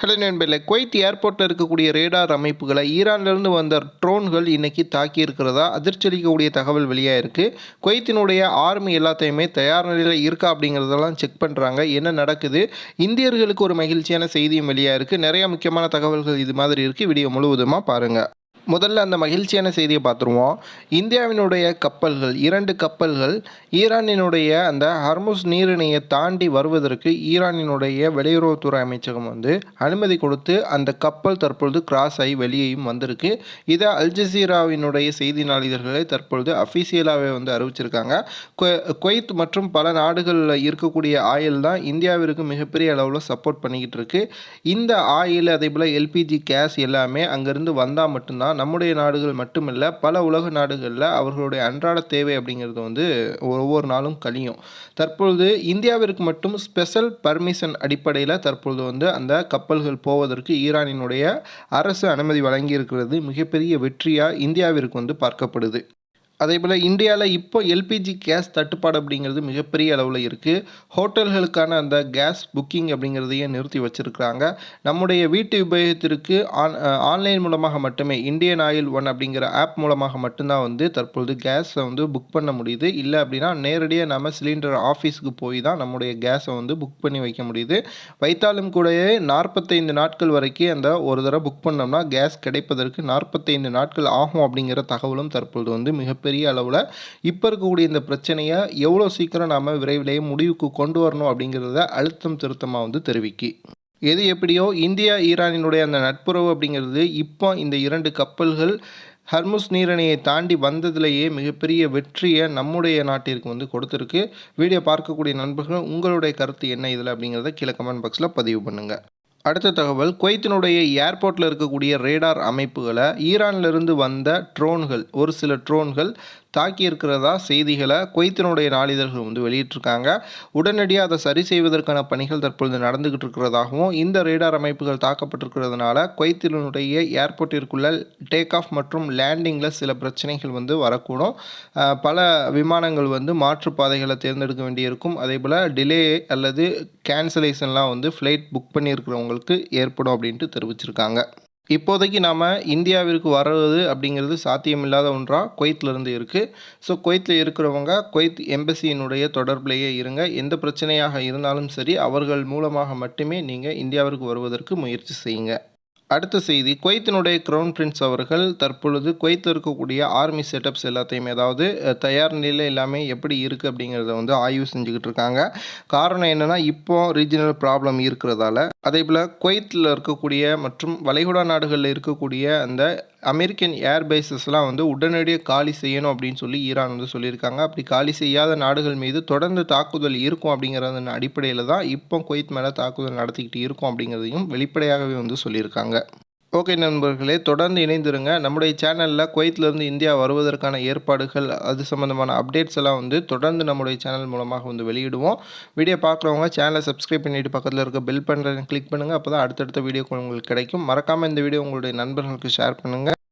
Hello நண்பர்களே, Kuwait ஏர்போர்ட்டில் இருக்கக்கூடிய ரேடார் அமைப்புகளை ஈரான்லேருந்து வந்த ட்ரோன்கள் இன்னைக்கு தாக்கி இருக்கிறதா அதிர்ச்சி அளிக்கக்கூடிய தகவல் வெளியாக இருக்குது. குவைத்தினுடைய ஆர்மி எல்லாத்தையுமே தயார் நிலையில் இருக்கா அப்படிங்கிறதெல்லாம் செக் பண்ணுறாங்க. என்ன நடக்குது, இந்தியர்களுக்கு ஒரு மகிழ்ச்சியான செய்தியும் வெளியாக இருக்குது. நிறைய முக்கியமான தகவல்கள் இது மாதிரி இருக்குது. வீடியோ முழுவதுமாக பாருங்கள். முதல்ல அந்த மகிழ்ச்சியான செய்தியை பார்த்துருவோம். இந்தியாவினுடைய கப்பல்கள் 2 கப்பல்கள் ஈரானினுடைய அந்த ஹர்முஸ் நீரிணையை தாண்டி வருவதற்கு ஈரானினுடைய வெளியுறவுத்துறை அமைச்சகம் அனுமதி கொடுத்து அந்த கப்பல் தற்பொழுது கிராஸ் ஆகி வெளியேயும் வந்திருக்கு. இதை அல் ஜசீராவினுடைய செய்தி நாளிதழ்களை தற்பொழுது அஃபீஷியலாகவே அறிவிச்சிருக்காங்க. குவைத் மற்றும் பல நாடுகளில் இருக்கக்கூடிய ஆயில் தான் இந்தியாவிற்கு மிகப்பெரிய அளவில் சப்போர்ட் பண்ணிக்கிட்டு இருக்கு. இந்த ஆயில் அதே போல் எல்பிஜி கேஸ் எல்லாமே அங்கேருந்து வந்தால் மட்டும்தான் நம்முடைய நாடுகள் மட்டுமல்ல பல உலக நாடுகளில் அவர்களுடைய அன்றாட தேவை அப்படிங்கிறது ஒவ்வொரு நாளும் கழியும். தற்பொழுது இந்தியாவிற்கு மட்டும் ஸ்பெஷல் பர்மிஷன் அடிப்படையில் தற்பொழுது அந்த கப்பல்கள் போவதற்கு ஈரானினுடைய அரசு அனுமதி வழங்கியிருக்கிறது. மிகப்பெரிய வெற்றியாக இந்தியாவிற்கு பார்க்கப்படுது. அதேபோல் இந்தியாவில் இப்போ எல்பிஜி கேஸ் தட்டுப்பாடு அப்படிங்கிறது மிகப்பெரிய அளவில் இருக்குது. ஹோட்டல்களுக்கான அந்த கேஸ் புக்கிங் அப்படிங்கிறதையே நிறுத்தி வச்சுருக்கிறாங்க. நம்முடைய வீட்டு உபயோகத்திற்கு ஆன்லைன் மூலமாக மட்டுமே இந்தியன் ஆயில் ஒன் அப்படிங்கிற ஆப் மூலமாக மட்டும்தான் தற்பொழுது கேஸை புக் பண்ண முடியுது. இல்லை அப்படின்னா நேரடியாக நம்ம சிலிண்டர் ஆஃபீஸுக்கு போய் தான் நம்முடைய கேஸை புக் பண்ணி வைக்க முடியுது. வைத்தாலும் கூடவே 45 நாட்கள் வரைக்கும் அந்த ஒரு தடவை புக் பண்ணோம்னா கேஸ் கிடைப்பதற்கு 45 நாட்கள் ஆகும் அப்படிங்கிற தகவலும் தற்பொழுது மிகப்பெரிய அளவில் இப்போ இருக்கக்கூடிய இந்த பிரச்சனையை எவ்வளோ சீக்கிரம் நாம் விரைவிலேயே முடிவுக்கு கொண்டு வரணும் அப்படிங்கிறத அழுத்தம் திருத்தமாக தெரிவிக்கி. எது எப்படியோ இந்தியா ஈரானினுடைய அந்த நட்புறவு அப்படிங்கிறது இப்போ இந்த 2 கப்பல்கள் ஹர்முஸ் நீரிணையை தாண்டி வந்ததிலேயே மிகப்பெரிய வெற்றியை நம்முடைய நாட்டிற்கு கொடுத்துருக்கு. வீடியோ பார்க்கக்கூடிய நண்பர்கள் உங்களுடைய கருத்து என்ன இதில் அப்படிங்கிறத கீழே கமெண்ட் பாக்ஸில் பதிவு பண்ணுங்கள். அடுத்த தகவல், குவைத்தினுடைய ஏர்போர்ட்டில் இருக்கக்கூடிய ரேடார் அமைப்புகளை ஈரானிலிருந்து வந்த ட்ரோன்கள் ஒரு சில ட்ரோன்கள் தாக்கி இருக்கிறதா செய்திகளை குவைத்தினுடைய நாளிதழ்கள் வெளியிட்டிருக்காங்க. உடனடியாக அதை சரி செய்வதற்கான பணிகள் தற்பொழுது நடந்துகிட்டு இருக்கிறதாகவும் இந்த ரேடார் அமைப்புகள் தாக்கப்பட்டிருக்கிறதுனால குவைத்தினுடைய ஏர்போர்ட்டிற்குள்ள டேக் ஆஃப் மற்றும் லேண்டிங்கில் சில பிரச்சனைகள் வரக்கூடும். பல விமானங்கள் மாற்றுப்பாதைகளை தேர்ந்தெடுக்க வேண்டியிருக்கும். அதே போல் டிலே அல்லது கேன்சலேஷன்லாம் ஃப்ளைட் புக் பண்ணியிருக்கிறவங்களுக்கு ஏற்படும் அப்படின்ட்டு தெரிவிச்சிருக்காங்க. இப்போதைக்கு நாம் இந்தியாவிற்கு வர்றது அப்படிங்கிறது சாத்தியமில்லாத ஒன்றாக குவைத்திலிருந்து இருக்குது. ஸோ குவைத்தில் இருக்கிறவங்க குவைத் எம்பசியினுடைய தொடர்பிலேயே இருங்க. எந்த பிரச்சனையாக இருந்தாலும் சரி அவர்கள் மூலமாக மட்டுமே நீங்கள் இந்தியாவிற்கு வருவதற்கு முயற்சி செய்யுங்க. அடுத்த செய்தி, குவைத்தினுடைய கிரவுன் பிரின்ஸ் அவர்கள் தற்பொழுது குவைத்தில் இருக்கக்கூடிய ஆர்மி செட்டப்ஸ் எல்லாத்தையுமே அதாவது தயார் நிலையில் எல்லாமே எப்படி இருக்குது அப்படிங்கிறத ஆய்வு செஞ்சுக்கிட்டு இருக்காங்க. காரணம் என்னென்னா இப்போ ரீஜனல் ப்ராப்ளம் இருக்கிறதால. அதே போல் குவைத்தில் இருக்கக்கூடிய மற்றும் வளைகுடா நாடுகளில் இருக்கக்கூடிய அந்த அமெரிக்கன் ஏர்பேஸஸ்லாம் உடனடியாக காலி செய்யணும் அப்படின்னு சொல்லி ஈரான் சொல்லியிருக்காங்க. அப்படி காலி செய்யாத நாடுகள் மீது தொடர்ந்து தாக்குதல் இருக்கும் அப்படிங்கிறத அடிப்படையில் தான் இப்போ குவைத் மேலே தாக்குதல் நடத்திக்கிட்டு இருக்கும் அப்படிங்கிறதையும் வெளிப்படையாகவே சொல்லியிருக்காங்க. ஓகே நண்பர்களே, தொடர்ந்து இணைந்திருங்க. நம்முடைய சேனலில் குவைத்திலிருந்து இந்தியா வருவதற்கான ஏற்பாடுகள் அது சம்மந்தமான அப்டேட்ஸ் எல்லாம் தொடர்ந்து நம்முடைய சேனல் மூலமாக வெளியிடுவோம். வீடியோ பார்க்குறவங்க சேனலை சப்ஸ்கிரைப் பண்ணிவிட்டு பக்கத்தில் இருக்க பெல் பட்டனை கிளிக் பண்ணுங்கள். அப்போ தான் அடுத்தடுத்த வீடியோக்கள் உங்களுக்கு கிடைக்கும். மறக்காமல் இந்த வீடியோ உங்களுடைய நண்பர்களுக்கு ஷேர் பண்ணுங்கள்.